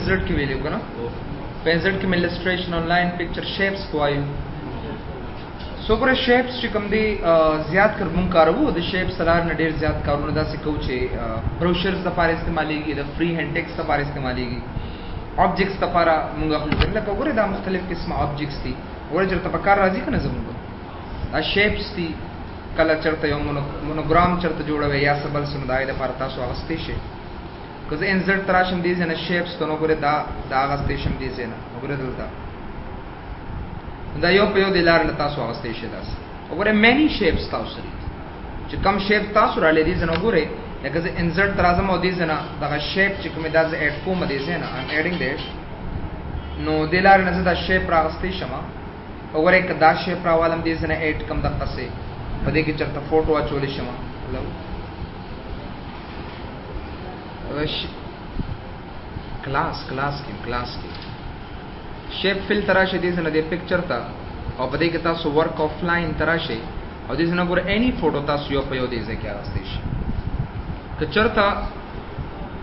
पेंजर्ट की वैल्यू ना पेंजर्ट की इलस्ट्रेशन ऑनलाइन पिक्चर शेप्स को आयु सो करे शेप्स ची कम दी ज्यादा कर मुंग कारवो द शेप्स सलार न डेर ज्यादा कारो न दा से कोचे ब्रोशर्स द पार इस्तेमालीगी द फ्री हैंड टेक्स्ट द पार इस्तेमालीगी ऑब्जेक्ट्स द पारा मुंगा खुलकर लगा करे दा मुख्तलिफ किस्म ऑब्जेक्ट्स थी और जर तबकार राजी का नजर मुंगा दा शेप्स थी कलर चरता यो मोनोग्राम चरता जोड़ा वे या सबल सुनदाय द पार तासो अवस्थेशे कज़ इंसर्ट तराशम दीज़े ना शेप्स तो नोगरे दा अवस्थेशम दीज़े ना नोगरे दलता दा यो पे यो दिलार न तासो अवस्थेशे दास नोगरे many shapes तासुरी जो कम शेप तासुरा ले दीज़े नोगरे लेकिन इंसर्ट तराजम हो दीज़े ना दा शेप चिकमे दाज़े ऐड को म दीज़े ना I'm adding that नो दिलार न ज़दा शेप रावस्थेशमा नोगरे एक दा शेप रावालम दीज़े ना ऐड कम दा कसे पदे की चरता फोटो आचोले शमा लो क्लास की शेप फिल तराशे दीज़े ना दे पिक्चर ता और पदे के तासो वर्क ऑफलाइन तराशे और दीज़े ना गुरे एनी फोटो तासो यो पयो दीज़े क्या रास्तेश कचरता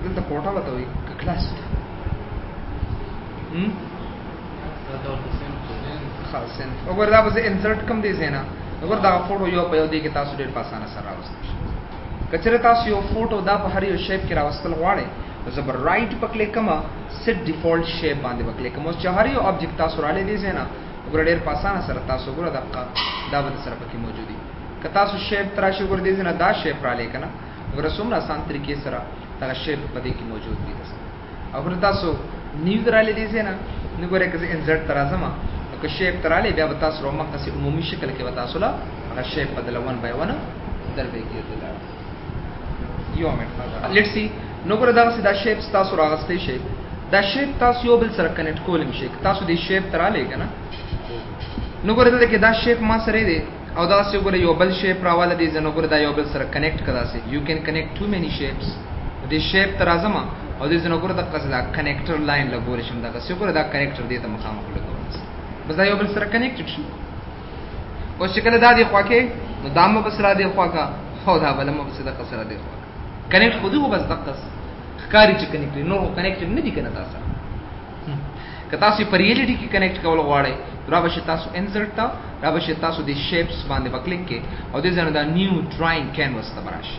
दिल तो कोटा बताओ क्लास खास अगर दा बसे इंसर्ट कम दीज़े ना अगर दा फोटो यो पयो दी के तासो डेर पासाना सर रास्तेश कचरे तासो यो फोटो दा पहाड़ी यो शेप की रावस्तल वाड़े जब राइट पकले कमा सेट डिफॉल्ट शेप बांधे पकले कमा चाहरी ऑब्जेक्ट तासो राले दीज़े ना अगर डेर पासाना सर तासो गुरा दक्का दावत सर पकी मौजूदी कतासो शेप तराशी गुरा दीज़े ना दा शेप राले कना अगर सुमना आसान तरीके सर ता शेप पदे की मौजूदगी दस अगर तासो न्यू राले दीज़े ना निगोरे कसे इंसर्ट तराजमा तो शेप तराले ब्या बतासो रोमा कसे उमूमी शक्ल के बतासो ला अगर शेप बदला 1 by 1 दरबे की दिला यो में लेट्स सी नोगरे दा से दा शेप्स तासो रागस्ते शेप दा शेप तासो यो बिल सर कनेक्ट कोलिम शेप तासो दी शेप तराले कना नोगरे दा के दा शेप मा सरे दे और दा से गोरे यो बिल शेप रावाला दे जनो गोरे दा यो बिल सर कनेक्ट कदा से you can connect to many shapes दी शेप तराजमा और दे जनो गोरे दा कसदा कनेक्टर लाइन लगोरे शम दा से गोरे दा कनेक्टर दे ता मकाम को लगो बस दा यो बिल सर कनेक्टेड शु और शक्ल दा दे ख्वाके नो दाम बसरा दे ख्वाका खौदा बलम बसदा कसरा दे ख्वाका कनेक्ट खुद हो बस दक्कस कारी च कनेक्ट नो कनेक्टेड नहीं दिखना तासा कतासी पर रियलिटी की कनेक्ट कवल वाड़े राबशे तासो इंसर्ट ता राबशे तासो दी शेप्स बांधे बक्लिक के और दे जन दा न्यू ड्राइंग कैनवस तबराश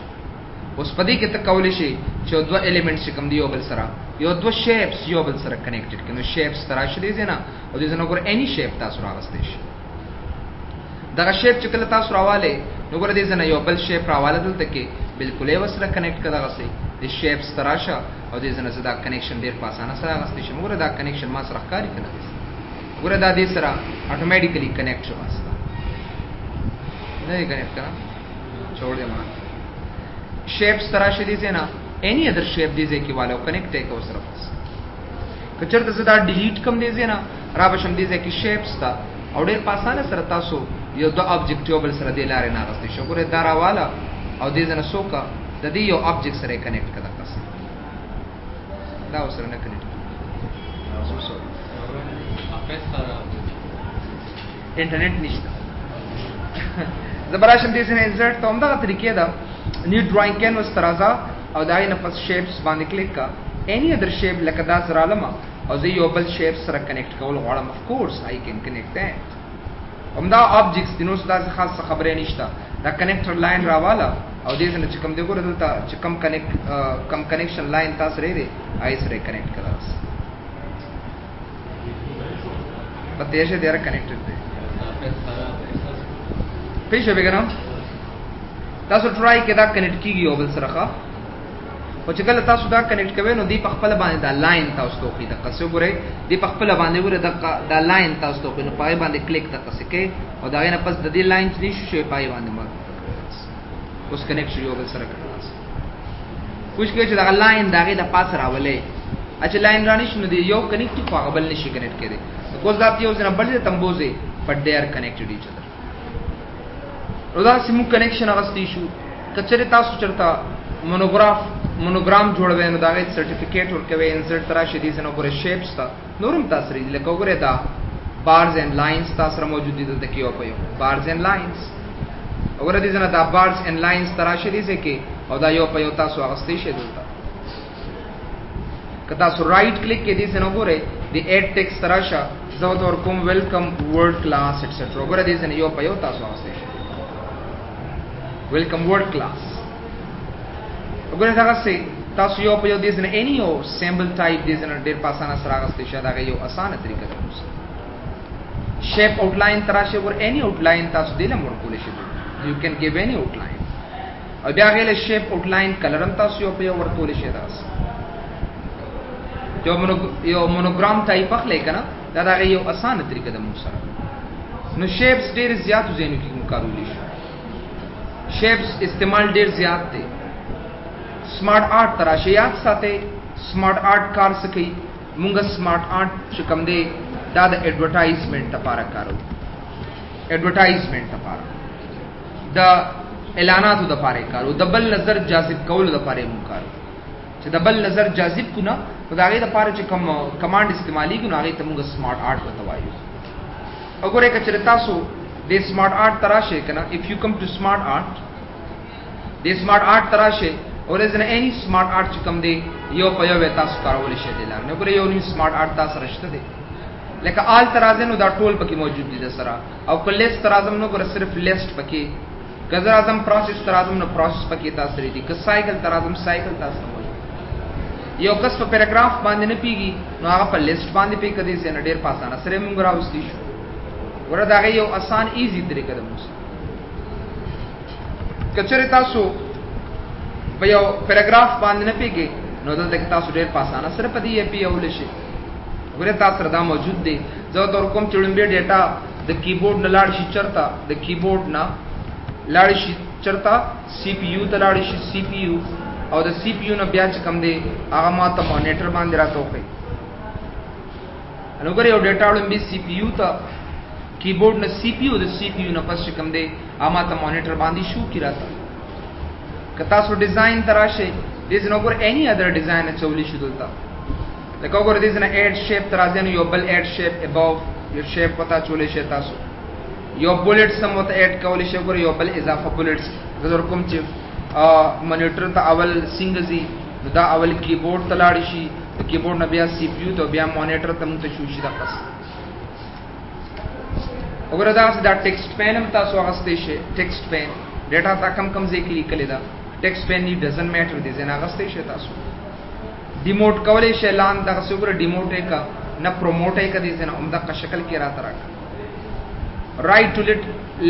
उस पदी के तक कवलिशे जो दो एलिमेंट्स कम दी योबल सरा यो दो शेप्स योबल सरा कनेक्टेड के नो शेप्स तराश दे जना और दे जन को एनी शेप तासो रावस्तेश दा शेप चकल तासो रावाले नोगरे दे जना योबल शेप रावाले दल तके बिल्कुल एवसरा कनेक्ट कदा से द शेप्स तराशा और दे जना सदा कनेक्शन देर पासाना सरा गस्ते शमुरे दा कनेक्शन मा सरकारी कना दे गुरे दा दे सरा ऑटोमेटिकली कनेक्ट हो वास्ता नहीं कनेक्ट करा छोड़ दे मान शेप्स तराशे दे ना एनी अदर शेप दे के वाले कनेक्ट है को सरफ कचर द सदा डिलीट कम दे ना राबशम दे की शेप्स ता और देर पासाना सरा तासो यो दो ऑब्जेक्टिवल सरा दे लारे ना गस्ते शमुरे दारा वाला और दे जना सोका ददी यो ऑब्जेक्ट सरे कनेक्ट कदा कस दा उसरे न कनेक्ट इंटरनेट निश्ता जबराशम दे से इंसर्ट तो हमदा तरीके दा न्यू ड्राइंग कैनवस तराजा और दाई न पस शेप्स बांध क्लिक का एनी अदर शेप लकदा जरालमा और जे योबल शेप्स सरा कनेक्ट का वाला of course I can connect that हमदा ऑब्जेक्ट्स दिनो सदा से खास खबरें निश्ता दा कनेक्टर लाइन रावाला और दे जन चिकम देखो रदलता चिकम कनेक्ट कम कनेक्शन लाइन तास रे आइस रे कनेक्ट कलास बतेशे दे आर कनेक्टेड दे फिश बेगना तासो ट्राई के दा कनेक्ट की गई ओबल सरखा और चिकल तासो दा कनेक्ट कवे नो दी पखपल बांधे दा लाइन तास तो की दा कसो गुरे दी पखपल बांधे गुरे दा लाइन तास तो की नो पाए बांधे क्लिक दा कसे के और दा ना पस दी लाइन नी शे पाए बांधे मत उस कनेक्शन योगल सर करनास कुछ के दा लाइन दागे दा पास रावले अच्छा लाइन रानिश न दी यो कनेक्ट को अबल निशी कनेक्ट करे को जाती हो जना बड़े तंबोजे but they are connected each other रोदा सिमु कनेक्शन अगस्तीशु कचरे तासु चरता मोनोग्राम जोड़वे न दागे सर्टिफिकेट और केवे इंसर्ट तराशे दी जना गोरे शेप्स ता नोरम तासरी ले को गोरे दा बार्स एंड लाइंस तासरा मौजूदी द कियो पयो बार्स एंड लाइंस और दी जना दा बार्स एंड लाइंस तराशे दी से के او دا یو په یو تاسو اغستې شئ دلته. که تاسو رائټ کلیک کې دې څنګه وګورئ د اډ ټیکسټ راشه زه ور کوم ویلکم ورډ کلاس ایټسټرا وګورئ دې څنګه یو په یو تاسو اغستې شئ ویلکم ورډ کلاس. وګورئ دا څه تاسو یو په یو دې څنګه اني یو سیمبل ټایپ دې څنګه ډېر په اسانه سره اغستې شئ. دا یو اسانه طریقه ده. شیپ آؤٹ لائن تراشه ور اني آؤٹ لائن تاسو دې لمر کولې شئ. یو کین ګیو اني آؤٹ لائن او بیا غیله شیپ آؤٹ لائن کلر هم تاسو یو په یو ورکولې شئ. دا یو مونوګرام ټایپ اخلي کنه دا یو اسانه طریقه ده مو سره. نو شیپس ډېر زیات زینو کې مقابله شي. شیپس استعمال ډېر زیات دي. سمارټ آرټ تراشه یاد ساتي سمارټ آرټ کار سکی مونږه سمارټ آرټ چې کوم دی دا د ایڈورټایزمنت لپاره کارو. ایڈورټایزمنت لپاره دا اعلاناتو د لپاره کارو. د بل نظر جاذب کول د لپاره مو کارو. چې د بل نظر جاذب کو نه دا غي د لپاره چې کوم کمانډ استعمالي کو نه هغه ته موږ سمارټ آرټ وتوایو. وګوره کچره تاسو د سمارټ آرټ تراشه کنه اف یو کم ټو سمارټ آرټ د سمارټ آرټ تراشه اور از ان اني سمارټ آرټ چې کوم دی یو په یو تاسو کارول شي دی لاره. وګوره یو نیم سمارټ آرټ تاسو راشته دی لکه آل ترازن دا ټول پکې موجود دي سره او کلیس ترازم نو ګره صرف لیست پکې گزر اعظم پروسس ترازم نو پروسس پکې تاسو لري دي. که سایکل ترازم سایکل تاسو موجود. یو کس په پیراګراف باندې نه پیږي نو هغه په لیست باندې پی کدي سي نه ډیر پاسانه سره موږ راوستي شو. ورته دا یو آسان ایزی طریقه ده. موږ کچره تاسو په یو پیراګراف باندې نه پیږي نو دلته تاسو ډیر پاسانه سره په دې پی اول شي. ګوره تاسو دا موجود دي. زه تر کوم چړمبه ډیټا د کیبورډ نه لاړ شي چرتا د کیبورډ نه لاړ شي چرتا سی پی یو ته لاړ شي سی پی یو او د سی پی یو نه بیا چې کوم دی هغه ماته مانیټر باندې راټوکي. نو ګوره یو ډیټا وړم سی پی یو ته کیبورډ نه سی پی یو د سی پی یو نه پس چې کوم دی هغه ماته مانیټر باندې شو کی راته. که تاسو ډیزاین تراشه دیز نو ګور اني ادر ډیزاین چولې شو دلته لکه وګوره دې نه اډ شیپ ترازن یو بل اډ شیپ اباو یو شیپ پتا چولې شي تاسو یو بولټ سم وت اډ کولې شي وګوره یو بل اضافه بولټس زر کوم چې مانیټر ته اول سنگزي دا اول کیبورډ تلاړ شي کیبورډ نه بیا سی پی یو ته بیا مانیټر ته مونږ ته شو شي دا پس وګوره دا ټیکسټ پین هم تاسو غستې شي. ټیکسټ پین ډیټا تا کم ځای کې لیکل دا ټیکسټ پین نی ډزنټ میټر دي زنه غستې شي. تاسو ډیموټ کولې شي اعلان دا څه وګوره ډیموټ کا نه پروموټ کا دي زنه عمده کا شکل کې راته راک رائټ ټو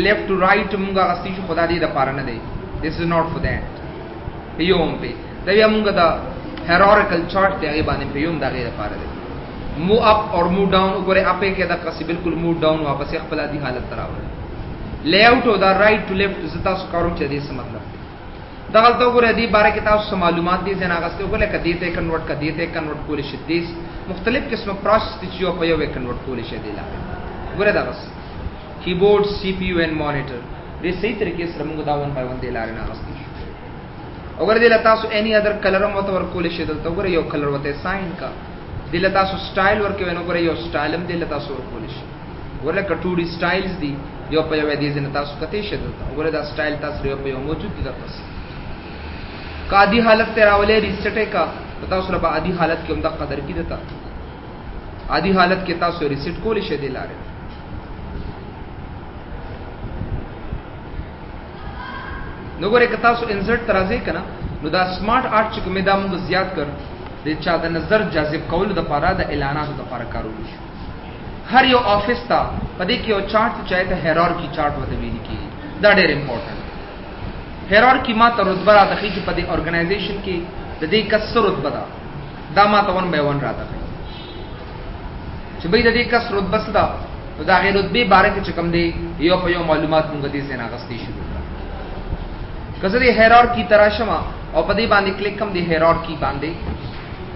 لیفت ټو رائټ مونږ غستې شو خدا دې د پاره نه دی. This is not for that. یوم په دا بیا مونږ دا هیرارکل چارت دی هغه باندې په یوم دا غیر لپاره دی. مو اپ اور مو ډاون وګوره اپې کې دا کسي بالکل مو ډاون واپس خپل دي حالت تراوړي. لے آؤٹ او دا رائټ ټو لیفت زتا سو کارو چې دې څه مطلب دا غلطه وګوره دې باره کې تاسو معلومات دي زنه غسته وګوره کدي ته کنورټ کدي ته کنورټ کول شي. دې مختلف قسمه پروسس چې یو په یو کنورټ کول شي دی لا وګوره دا بس کیبورډ سی پی یو ان مانیټر دې صحیح طریقې سره موږ دا ون بای ون دی لارې نه غسته شي. وګوره دې لتا سو اني ادر کلر مو ته ور کول شي دلته وګوره یو کلر وته ساين کا دې لتا سو سټایل ورکه ونه وګوره یو سټایل هم دې لتا سو ور کول شي. وګوره کټوري سټایلز دي یو په یو دې زنه تاسو کته شي دلته وګوره دا سټایل تاسو یو په یو موجود دي دا پس قادی حالت ته راولې ریسټ کا تاسو رب عادي حالت کې هم د قدر کې دتا عادي حالت کې تاسو ریسټ کول شي دی لاره. نو ګوره که تاسو انسرټ ترازی کنه نو دا سمارټ آرټ چې کومه دا موږ زیات کړ د چا د نظر جذب کول د لپاره د اعلاناتو د لپاره کارول شي. هر یو افیس ته پدې کې یو چارت چای ته هیرارکی چارت وته ویل کی دا ډېر امپورټنت. هیرارکی ما ته رتبه راته چې په دې اورګنایزیشن کې د دې کس رتبه دا ما ته 1 by 1 راته چې به د دې کس رتبه سره دا غیر رتبه باره کې چې کوم دی یو په یو معلومات موږ دې زنه غستې شو. کزه دې هیرارکی تراشما او په دې باندې کلیک کوم دې هیرارکی باندې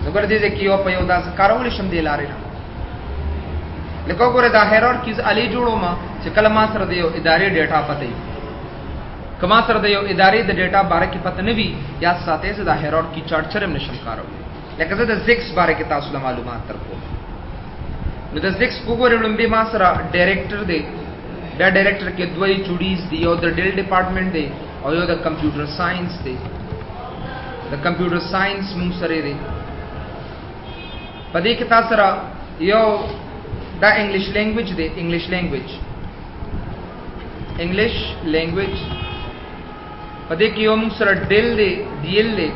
زبر دې کې یو په یو دا کارول شم دې لارې نه لکه وګوره دا هیرارکیز علی جوړو ما چې کله ما سره د یو ادارې ډیټا پته کما سره د یو ادارې د ډیټا باره کې پته نه وي یا ساتي زه د هیرارکی چارت چرم نشم کارول. لکه زه د زیکس باره کې تاسو له معلومات ترکو نو د زیکس وګوره لمبي ما سره ډایریکټر دی دا ډایریکټر کې دوی چوډیز دی یو د ډیل ډپارټمنټ دی او یو د کمپیوټر ساينس دی د کمپیوټر ساينس مونږ سره دی پدې کې تاسو را یو دا انګلیش لینګویج دی انګلیش لینګویج پدې کې یو مونږ سره ډیل دی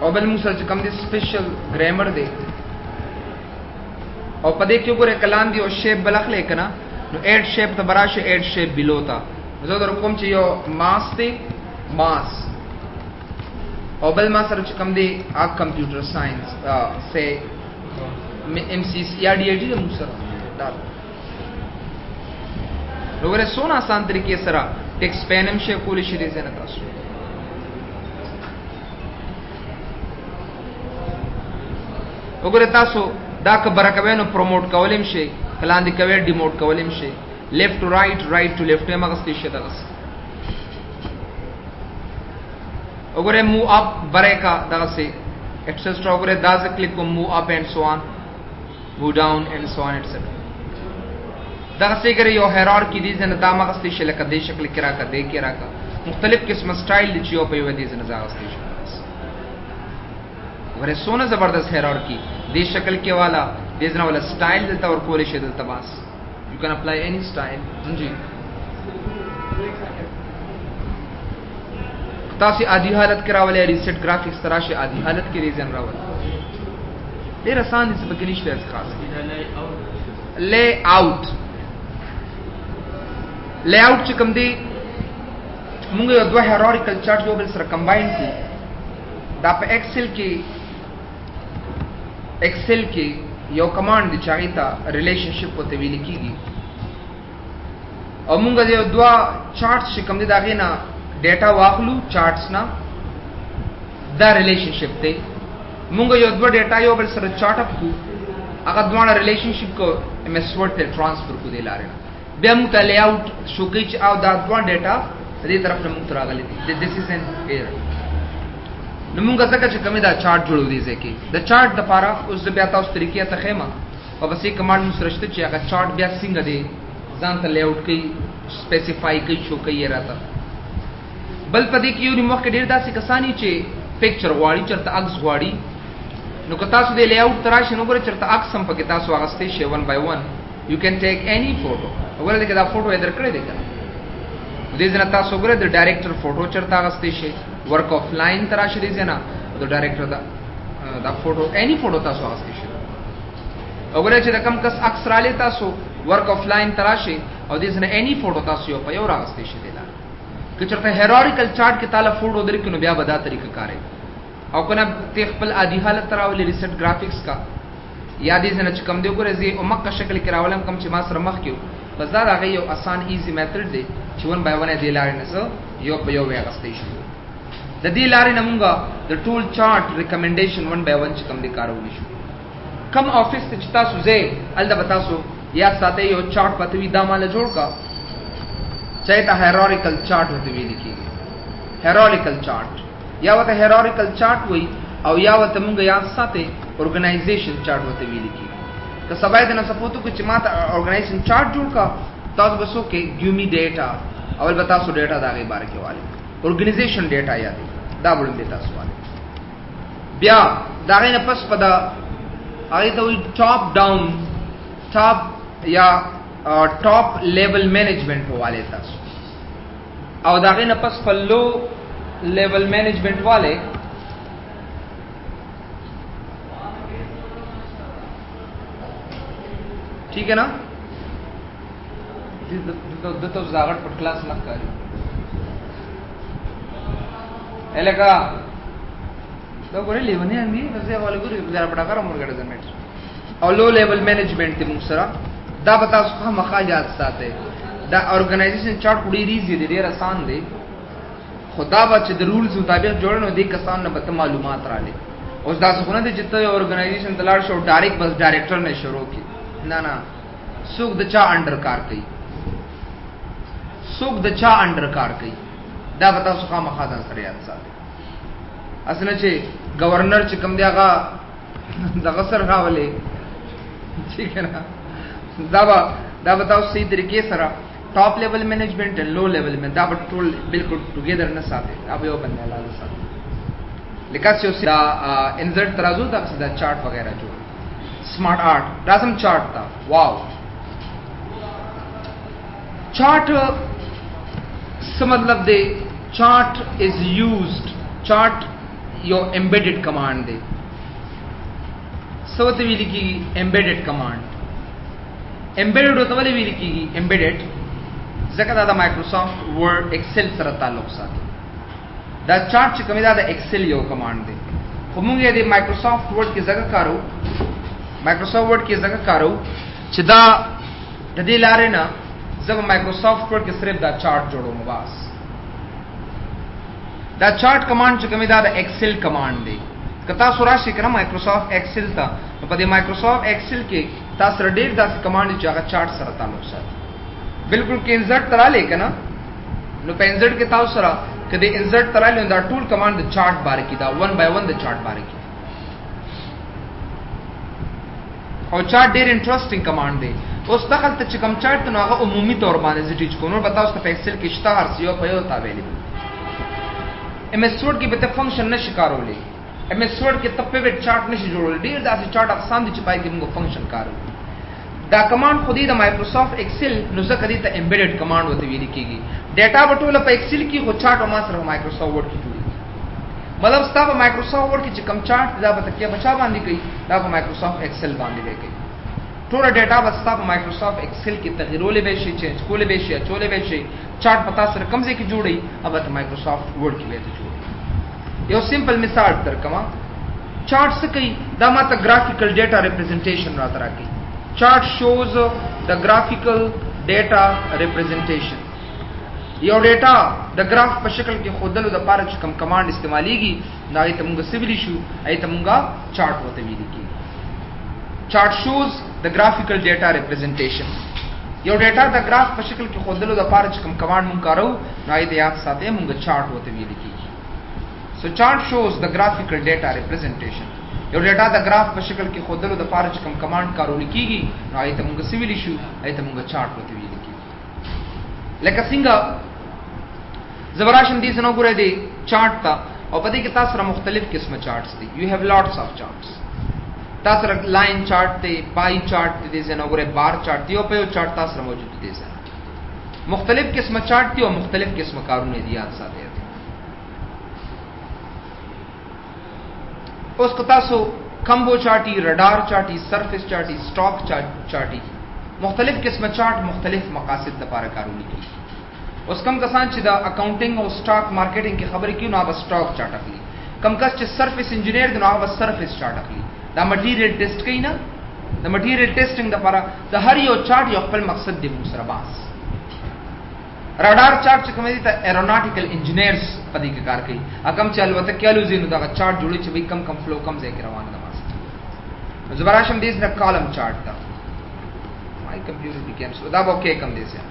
او بل مونږ سره کوم دی سپیشل ګرامر دی او پدې کې وګوره کلام دی او شیپ بلخلې کنا نو ایڈ شیپ ته براشه ایڈ شیپ بلو تا زه در کوم چې یو ماس دی ماس او بل ما سره چې کوم دی ا کمپیوټر ساينس سے ام سی سی یا ډی ای ډی د مونږ سره دا وګوره سونه آسان طریقې سره ټیکس پینم شي کولې شي دې نه تاسو وګوره تاسو دا کبره کوي نو پروموټ کولم شي کلاندې کوي ډیموټ کولم شي لیفت ټو رائټ ټو لیفت هم غستې شي دغه وګوره موو اپ بره کا دغه سي ایکسټرا وګوره دا ز کلیک کوم موو اپ اینڈ سو آن موو ډاون اینڈ سو آن ایٹسټرا دغه سي ګره یو هایرارکی دي زنه دا مغستې شي لکه دې شکل کې راکا دې کې راکا مختلف قسم سټایل دي چې یو په ودی زنه زغستې شي وګوره سونه زبردست هایرارکی دې شکل کې والا دې زنه والا سټایل دلته ور کولې شي دلته باس you can apply any style ji تاسو عادي حالت کراولې ریسیټ گرافیکس تراشه عادي حالت کې ریزن راول ډیر آسان دي څه پکې نشته خاص لے آؤٹ چې کوم دی موږ یو دوه هایرارکل چارټ یو بل سره کمباین کړو دا په ایکسل کې یو کمانډ دی چې هغه ته ریلیشنشپ په ویل کېږي او موږ یو دوه چارټس چې کوم دي دا غینا ډیټا واخلو چارټس نه دا ریلیشنشپ دی موږ یو دوه ډیټا یو بل سره چارټ اپ کو هغه دوه ریلیشنشپ کو ام اس ورډ ته ټرانسفر کو دی لاره بیا موږ ته لے آؤٹ شو کې چې او دا دوه ډیټا دې طرف نه موږ راغلي دي دیس از ان ایرر نو موږ ځکه چې کومه دا چارت جوړو دي ځکه د چارت د لپاره اوس د بیا تاسو طریقې ته خېما او بس یې کمانډ مو سرشته چې هغه چارت بیا څنګه دی ځان ته لے آؤٹ کوي سپیسیفای کوي شو کوي راته بل پدې کې یو نیمه کې ډیر داسې کسانی چې پکچر غواړي چرته عکس غواړي نو که تاسو د لے آؤٹ تراشي نو ګره چرته عکس هم پکې تاسو واغستې شي 1 by 1 you can take any photo وګوره دا فوټو یې درکړې ده کنه دې ځنه تاسو ګره د ډایرکټر فوټو چرته واغستې شي ورک اف لاین تراشي دې ځنه د ډایرکټر دا فوټو any فوټو تاسو واغستې شي وګوره چې د کم کس عکس را لې تاسو ورک اف لاین تراشي او دې ځنه any فوټو تاسو یو په یو راغستې شي دلته که چرته هایرارکل چارت کې تعالی فوټو درکې نو بیا به دا طریقه کاري او کنه ته خپل عادي حالت تراولې ریسټ گرافیکس کا یا دې څنګه چې کم دی وګوره زی او مکه شکل کې راولم کم چې ما سره مخ کېو بس دا هغه یو آسان ایزی میتھډ دی چې 1 by 1 دی لارې نه سو یو په یو واغستې شي د دې لارې نمونګه د ټول چارت ریکمنډیشن 1 by 1 چې کم دی کارول شي کم افیس ته چې تاسو زه البته تاسو یا ساته یو چارت پتوي دا مال جوړ کا چاہے تا ہیرارکل چارٹ ہوتے ہوئی لکھی گئی ہیرارکل چارٹ یا وتا ہیرارکل چارٹ ہوئی او یا وتا مونږ یاد ساته اورګنایزیشن چارت ہوتے ہوئی لکھی گئی که سبا دې نه سپوتو کې چې ماته اورګنایزیشن چارت جوړ کا تاسو بسو کې ګیو می ډیټا اول بتا سو ډیټا دا غي بار کې والے اورګنایزیشن ډیټا یاد دا وړم دې تاسو والے بیا دا غي نه پس پدا هغه ته وي ټاپ ډاون ټاپ یا ټاپ لیول مینجمنٹ والے تاسو او دا غي نه پس په لو لیول مینجمنٹ والے ٹھیک ہے نا د تو زاغټ په کلاس نه کوي الګه دا ګورې لیونه امي وځي والے ګورې بازار پټا کارو مرګه ځمټ او لو لیول مینجمنٹ ته موږ سره دا بتا سو مخاجات ساته دا اورګنایزیشن چارت ډیر ایزی دی ډیر آسان دی خدا با چې د رولز مطابق جوړنو دي کسان نه به معلومات را لې اوس دا څنګه دي چې ته اورګنایزیشن تلاړ شو ډایرکټ بس ډایریکټر نه شروع کی نه نه سوق د چا انډر کار کوي سوق د چا انډر کار کوي دا بتا سو مخاجات سره یاد ساته اسنه چې گورنر چې کم دی هغه د غسر راولې ٹھیک ہے نا دا بتاؤ صحیح طریقے سره ٹاپ لیول مینجمنٹ اینڈ لو لیول میں دا ټول بالکل ټوګیدر نه ساتي اب یو باندې لاله ساتي لکه چې دا انزرټ ترازو دا دا چارت وغیرہ جوړ سمارټ آرټ لازم چارت تا واو چارت څه مطلب دی چارت از یوزڈ چارت یو embedded command دی سو ته ویل کی embedded command embedded ته ولې ویل کیږي embedded ځکه دا د مایکروسافټ ورډ ایکسل سره تعلق ساتي دا چارت چې کومه دا د ایکسل یو کمانډ دی خو موږ یې د مایکروسافټ ورډ کې ځکه کارو مایکروسافټ ورډ کې ځکه کارو چې دا د دې لارې نه زه مایکروسافټ ورډ کې صرف دا چارت جوړوم بس دا چارت کمانډ چې کومه دا د ایکسل کمانډ دی که تاسو راشي کړه مایکروسافټ ایکسل ته په دې مایکروسافټ ایکسل کې تاسو ډېر داسې کمانډ چې هغه چارت سره تعلق ساتي بالکل کې انزرټ تراله کنه نو په انزرټ کې تاسو سره کله انزرټ تراله دا ټول کمانډ د چارت باره کې دا 1 by 1 د چارت باره کې او چارت ډېر انټرېسټینګ کمانډ دی اوس دغه ته چې کوم چارت نو هغه عمومي تور باندې زټیچ کوو نو بتاوس ته ایکسل کې شته هر څه په یو تابع ام اس ورډ کې به ته فنکشن نشي کارولې ام اس ورډ کې ته پیوټ چارت نشي جوړول ډېر داسې چارت افسان دي چې پای کې موږ فنکشن کارو دا کمانډ خودي د مایکروسافټ ایکسل نو ځکه دې ته embedded کمانډ وته ویل کیږي ډیټا بټوله په ایکسل کې خو چارت او ما سره مایکروسافټ ورډ کې جوړي مطلب ستا په مایکروسافټ ورډ کې چې کوم چارت دا به تکیه بچا باندې کوي دا په مایکروسافټ ایکسل باندې کوي ټول ډیټا به ستا په مایکروسافټ ایکسل کې تغیرول به شي چینج کول به شي چولې به شي چارت پتا سره کوم ځای کې جوړي او په مایکروسافټ ورډ کې به جوړي یو سمپل مثال درکما چارت څه کوي دا ماته graphical data representation راته راکړي chart shows the graphical data representation یو ډیټا د گراف په شکل کې خودلو د پاره چې کوم کمانډ استعماليږي دا ایته موږ سیویل شو ایته موږ چارت وته ویل کی chart shows the graphical data representation یو ډیټا د گراف په شکل کې خودلو د پاره چې کوم کمانډ موږ کارو نو ایته یاد ساتي موږ چارت وته ویل کی so chart shows the graphical data representation یو ډیټا د گراف په شکل کې خودلو د پاره چې کوم کمانډ کارول کیږي نو ایته موږ سیویل شو ایته موږ چارت وته ویل کی لکه څنګه زبراشن دي سنو ګره دي چارت تا او په دې کې تاسو سره مختلف قسمه چارتس دي you have lots of charts تاسو سره لاین چارت دی پای چارت دي سنو ګره بار چارت دی او په یو چارت تاسو سره موجود دي سره مختلف قسمه چارت دي او مختلف قسمه کارونه دي یاد ساتئ اوس کو تاسو کمبو چارټي رډار چارټي سرفیس چارټي سټاک چارټي مختلف قسمه چارت مختلف مقاصد لپاره کارول کیږي اوس کم کسان چې د اکاونټینګ او سٹاک مارکیټینګ کې خبرې کوي نو هغه سٹاک چارت اخلي کم کس چې سرفیس انجینیر دی نو هغه سرفیس چارت اخلي دا مټیریل ټیسټ کوي نه د مټیریل ټیسټینګ لپاره د هر یو چارت یو خپل مقصد دی موږ سره باس رډار چارت چې کوم دي ته ایروناټیکل انجینیرز په دې کې کار کوي اکم چې الوتکه کېلو زینو دا چارت جوړي چې به کم فلو کم ځای کې روانه ده واسطه زبراشم دې نه کالم چارت دا my computer became so that okay come this here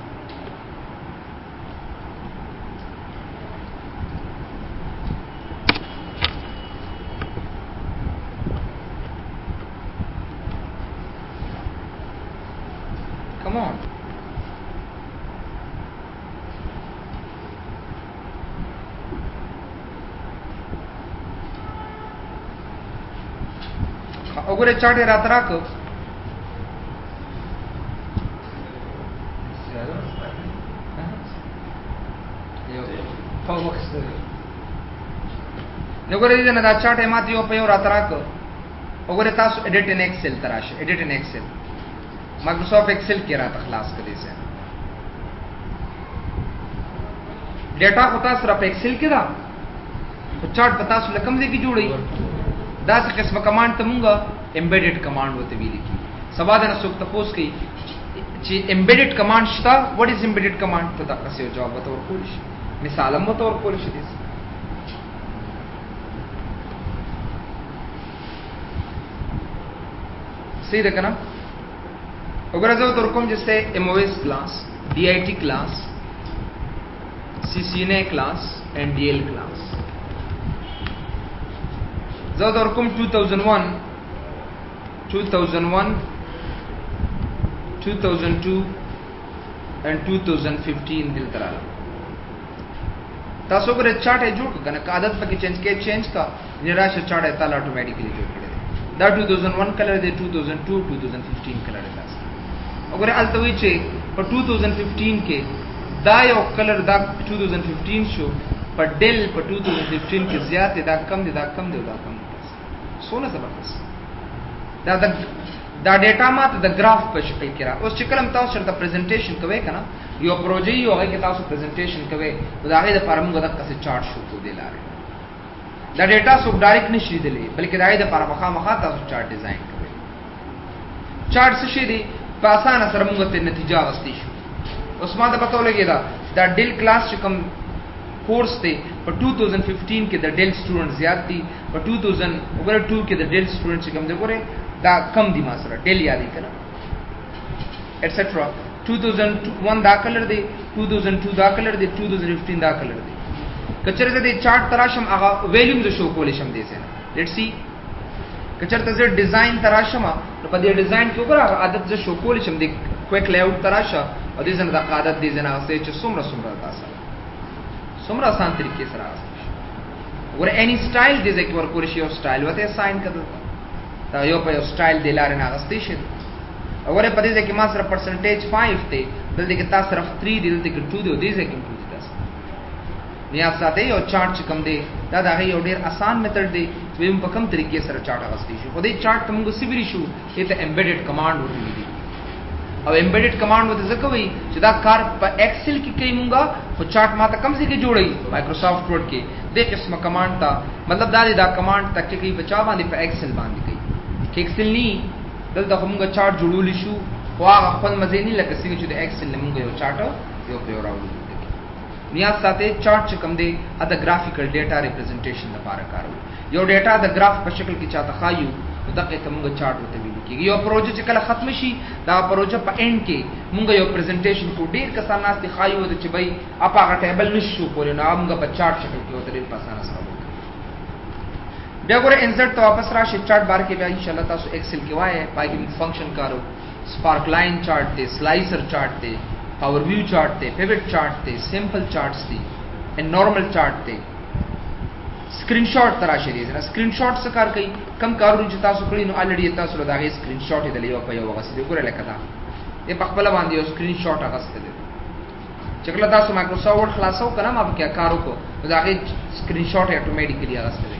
come on ogure chart रात राख नगरे दे ना चार्ट माती ओ पयो रात राख ogure तासु edit in Excel तराश edit in Excel Microsoft Excel के रात खलास करे से डेटा होता सिर्फ एक्सेल के दा तो चार्ट बता सु लकम दे की जोड़ी दास किस्म कमांड तमुंगा embedded कमांड होते भी लिखी सवाद न सुख तपोस की ची embedded कमांड शता what is embedded command तो तक से जवाब बतौर कोलिश मिसाल हम बतौर कोलिश दिस सही देखना अगर जो तो रकम जैसे MOS class DIT class CCNA class and DL class जो तो रकम 2001 2002 and 2015 दिल तरह تاسو ګره چارت جوړ کنه عادت پکې چینج کا نراش چارت تعالی اتوماتیکلی جوړ کړی دا 2001 کلر دی 2002 2015 کلر دی تاسو وګوره التوی چې په 2015 کې دا یو کلر دا 2015 شو په ډیل په 2015 کې زیات دا کم دی دا کم سونه زبردست دا ډیټا ماته د گراف په شکل کې را اوس چې کلم تاسو شرط پریزنټیشن کوي کنه یو پروژې یو هغه کې تاسو پریزنټیشن کوي دا هغه د فارمونګ د کسه چارت شو کو دی لاره دا ډیټا سو ډایرکټ نشي دیلې بلکې دا د فارمخه مخه تاسو چارت ډیزاین کوي چارت څه شي دی په اسانه سره موږ ته نتیجه واستې شو اوس ما ته پته ولګی دا ډیل کلاس چې کوم کورس ته په 2015 کې د ډیل سټوډنټ زیات دي په 2002 کې د ډیل سټوډنټ چې کوم دی ګوره دا کم دی ما سره ډیل یادې کړه ایټسټرا 2001 دا کلر دی 2002 دا کلر دی 2015 دا کلر دی کچره دې چارت تراشم هغه ویلیوم ز شو کولې شم دې سره لیټس سی کچره ته ډیزاین تراشم نو په دې ډیزاین کې وګوره عادت ز شو کولې شم دې کویک لیاوټ تراشه او دې زنه د عادت دې زنه اوسه چې څومره تاسو څومره آسان طریقې سره ور اني سټایل دې ځکه ورکول شي او سټایل وته ساين کړو دا یو په سټایل دی لاره نه غستې شي اوره په دې ځکه ما سره پرسنټیج 5 ته دلته کې تاسو صرف 3 دی دلته کې 2 دی دې ځکه کې تاسو نیا ساته یو چارت چې کوم دی دا یو ډیر آسان میتھډ دی چې په کوم طریقې سره چارت غستې شي خو دې چارت موږ سیبري شو ته امبیډډ کمانډ ورته دی او امبیډډ کمانډ وته ځکه وي چې دا کار په ایکسل کې کوي مونږه خو چارت ماته کم څه کې جوړي مایکروسافټ ورډ کې دې قسمه کمانډ تا مطلب دا کمانډ تک کې بچا باندې په ایکسل باندې کوي کې ایکسل نه دلته مونږه چارت جوړول شو خو هغه خپل مزه نه لکه څنګه چې د ایکسل نه مونږ یو چارت یو په راوړو نیاز ساته چارت چې کوم دی دا ګرافیکل ډیټا ریپرزنټیشن لپاره کارو یو ډیټا د ګراف په شکل کې چاته خایو دغه ته مونږ چارت وته ویل کیږي یو پروژه چې کله ختم شي دا پروژه په اند کې مونږ یو پریزنټیشن کو ډیر کسان ناس دي خایو چې بھائی اپ هغه ټیبل نشو کولای نو موږ په چارت شکل کې وته ډیر پاسانه سره وکړو بیا ګوره انسرټ ته واپس راشي چارت بار کې بیا ان شاء الله تاسو ایکسل کې وایي پای کې فنکشن کارو سپارک لاین چارت دی سلایسر چارت دی پاور ویو چارت دی پیوټ چارت دی سمپل چارتس دی ان نارمل چارت دی سکرین شاٹ تراشي دي نه سکرین شاٹ څه کار کوي کم کارونه چې تاسو کړی نو الریډي تاسو له داغه سکرین شاٹ دی یو په یو غسې دی ګوره لکه دا په خپل باندې یو سکرین شاٹ غسته دي چې کله تاسو مایکروسافټ ورډ خلاصو کړه ما به کارو کو داغه سکرین شاٹ اتوماتیکلی غسته دي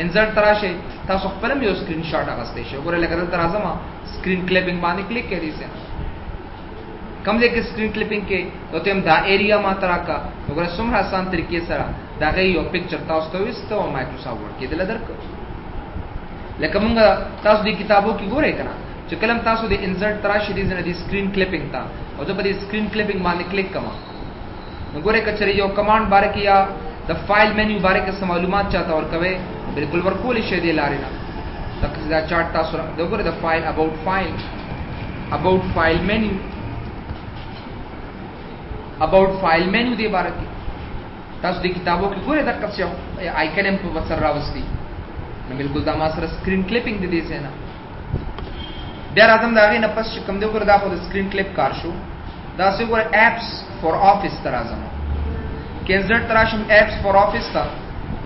انسرټ تراشي تاسو خپل یو سکرین شاٹ غسته شي ګوره لکه دا راځم سکرین کلیپینګ باندې کلیک کړئ سه کم دې کې سکرین کلیپینګ کې ته هم دا ایریا ما ترا کا وګوره څومره آسان طریقې سره دا یو پکچر تاسو ته وستو مایکروسافټ ورډ کې دل درک لکه موږ تاسو دې کتابو کې ګورئ کنه چې کلم تاسو دې انسرټ تراشي دې نه دې سکرین کلیپینګ تا او ته په دې سکرین کلیپینګ باندې کلیک کما نو ګورئ کچري یو کمانډ باره کې یا د فایل مینیو باره کې سم معلومات چاته ورکوي بالکل ورکول شي دې لارې نه دا چارت تاسو دا ګورئ د فایل اباوت فایل مینیو about file menu دی باره کې تاسو د کتابو کې ګورئ دا کڅ آیکن هم په وسر راوستي نو بالکل دا ما سره سکرین کلیپینګ دی دې نه بیا راځم دا غي نه پس کوم دی ګور دا خو د سکرین کلیپ کار شو دا څه ګور اپس فور افیس تر راځم کینزر تراشم اپس فور افیس تا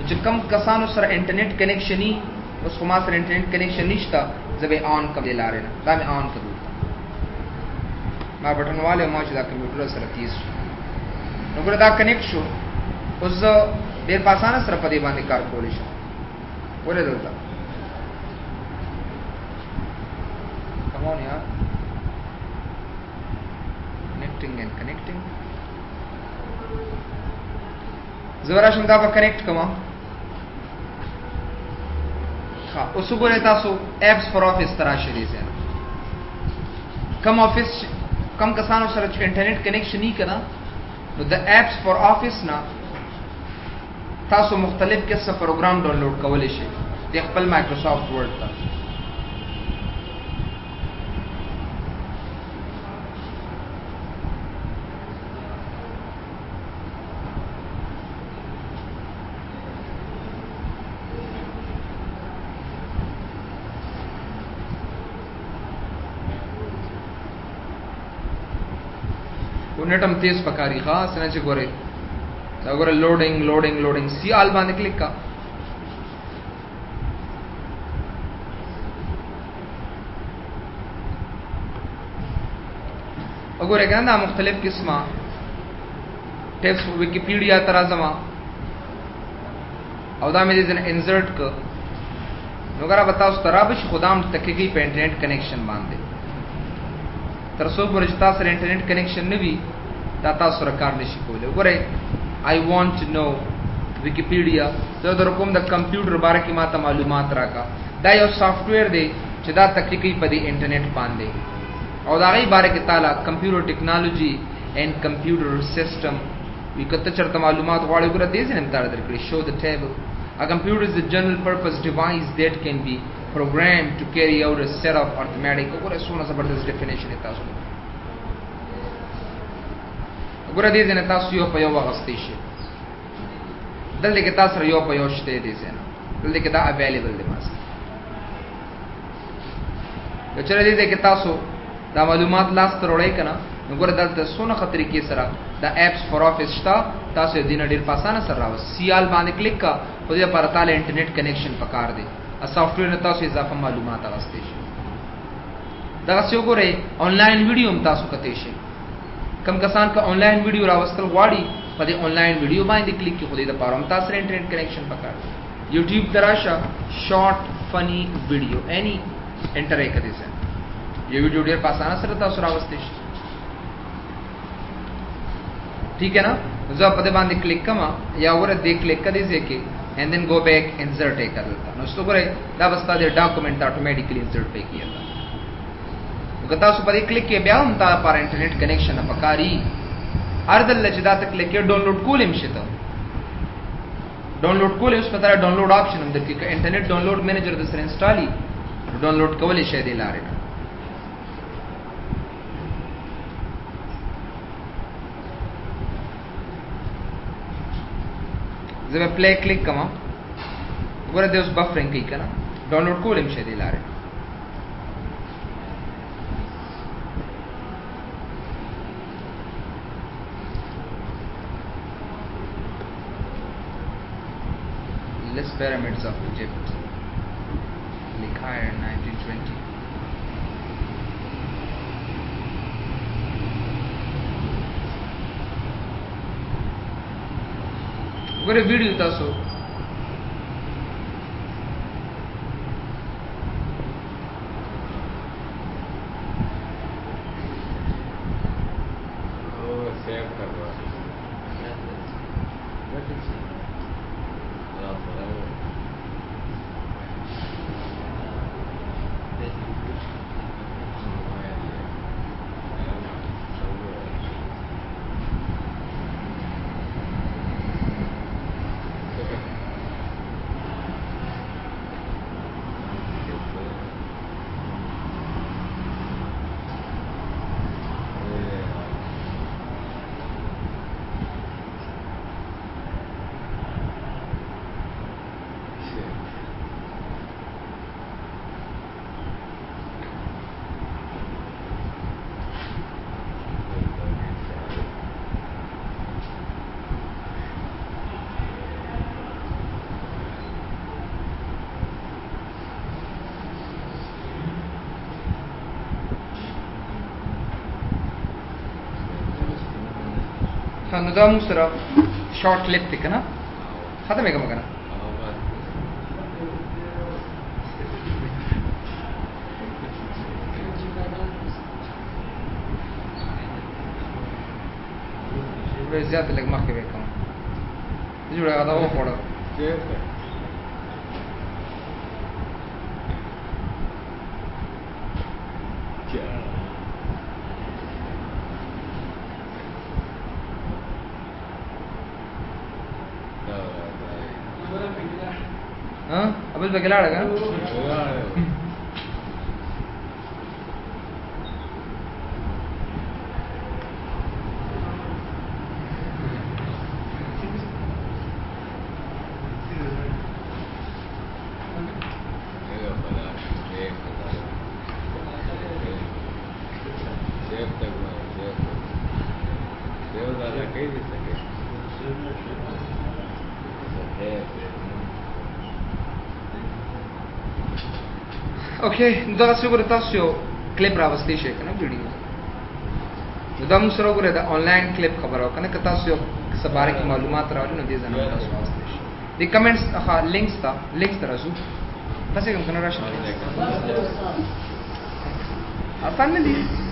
چې کوم کسانو سره انټرنیټ کنیکشن ني اوس خو ما سره انټرنیټ کنیکشن نشته زبې آن کړل لاره نه دا مې آن کړو ما بٹن والے ما چې دا کمپیوټر سره تیز نو ګور دا کنیکټ شو اوس ډیر په اسانه سره په دې باندې کار کولی شي ولې دلته کمون یار کनेक्टिंग زورا شم دا په کنیکټ کوم ها اوس ګورئ تاسو اپس فور افیس تراشي دي ځه کم افیس کم کسانو سره چې انټرنیټ کنیکشن نه کړه نو د اپس فور افیس نه تاسو مختلف قسم پروګرام ډاونلوډ کولای شئ د خپل مایکروسافټ ورډ ته नेटम तेज पकारी खास ने चे गोरे वगैरह लोडिंग लोडिंग लोडिंग सी आल बांधे क्लिक का वगैरह कहना मुख्तलिफ किस्मा टेक्स्ट विकिपीडिया तराजमा अवदा में इंसर्ट का वगैरह बताओ तराबिश खुदाम तकगी पे इंटरनेट कनेक्शन बांधे तरसो पर जता सर इंटरनेट कनेक्शन ने भी ताता सरकार ने शिकोले वगैरह I want to know Wikipedia तो दरकुम द कंप्यूटर बारे की माता मालूमात रखा दा यो सॉफ्टवेयर दे जदा तकगी पदी इंटरनेट बांधे और दागी बारे के ताला computer technology and computer system विकत चरता मालूमात वाले वगैरह दे से निमतार दरकड़ी show the table A computer is a general purpose device that can be programmed to carry out a set of arithmetic. वगैरह सोना जबरदस्त डेफिनेशन है तासु वगैरह दे से तासु यो पयो वागस्तेश दल दे के तासर यो पयो शते दे से ना दल दे के ता अवेलेबल दे मास तो चले दे के तासु दा मालूमात लास्ट रोड़े कना वगैरह दल ते सोना खतरी के सरा दा एप्स फॉर ऑफिस ता तासु दिन डीर पासाना सर राव सीआल बांधे क्लिक का उदय पर ताले इंटरनेट कनेक्शन पकार दे आ सॉफ्टवेयर ने तासु इजाफा मालूमात आगस्तेश दगस्यो गोरे ऑनलाइन वीडियो में तासु कतेशे कम कसान का ऑनलाइन वीडियो रावस्तल वाड़ी पदे ऑनलाइन वीडियो बांधे क्लिक की खुदे द पारम तासर इंटरनेट कनेक्शन पकार दे यूट्यूब दराशा short funny video any enter एक कदे से ये वीडियो डेर पासाना सर तासु रावस्तेश ठीक है ना जब पदे बांधे क्लिक कमा या और दे क्लिक कर दे के and then go back insert कर देता नो सो करे दा बस्ता दे डॉक्यूमेंट ऑटोमेटिकली इंसर्ट पे किया था गता सु पदे क्लिक के ब्याम ता पर इंटरनेट कनेक्शन अपकारी अर्दल लजदा तक क्लिक के डाउनलोड कोलिम शिता डाउनलोड कोले उस पता डाउनलोड ऑप्शन अंदर की इंटरनेट डाउनलोड मैनेजर दसर इंस्टॉल ही डाउनलोड कवले शे दे लारे जब मैं प्ले क्लिक कमा वगैरह दे उस बफरिंग की करना डाउनलोड को लिम शेदी ला रहे लिस्ट पिरामिड्स ऑफ इजिप्ट लिखा है 1920 वगैरह वीडियो तासो सेव कर दो नजाम सरा शॉर्ट क्लिप थे ना खत्म है मगना ज्यादा लग मक्के बेकम जुड़ा था वो पड़ा हाँ अबल पे गिला रहा اوکې دا څه ګورې تاسو یو کلیپ راوستي شئ کنه ویډیو دا موږ سره ګورې دا آنلاین کلیپ خبرو کنه که تاسو یو سباره کې معلومات راوړئ نو دې ځنه تاسو واستئ شئ د کمنټس ښه لینکس ته راځو تاسو کوم کنه راشئ افغان نه دي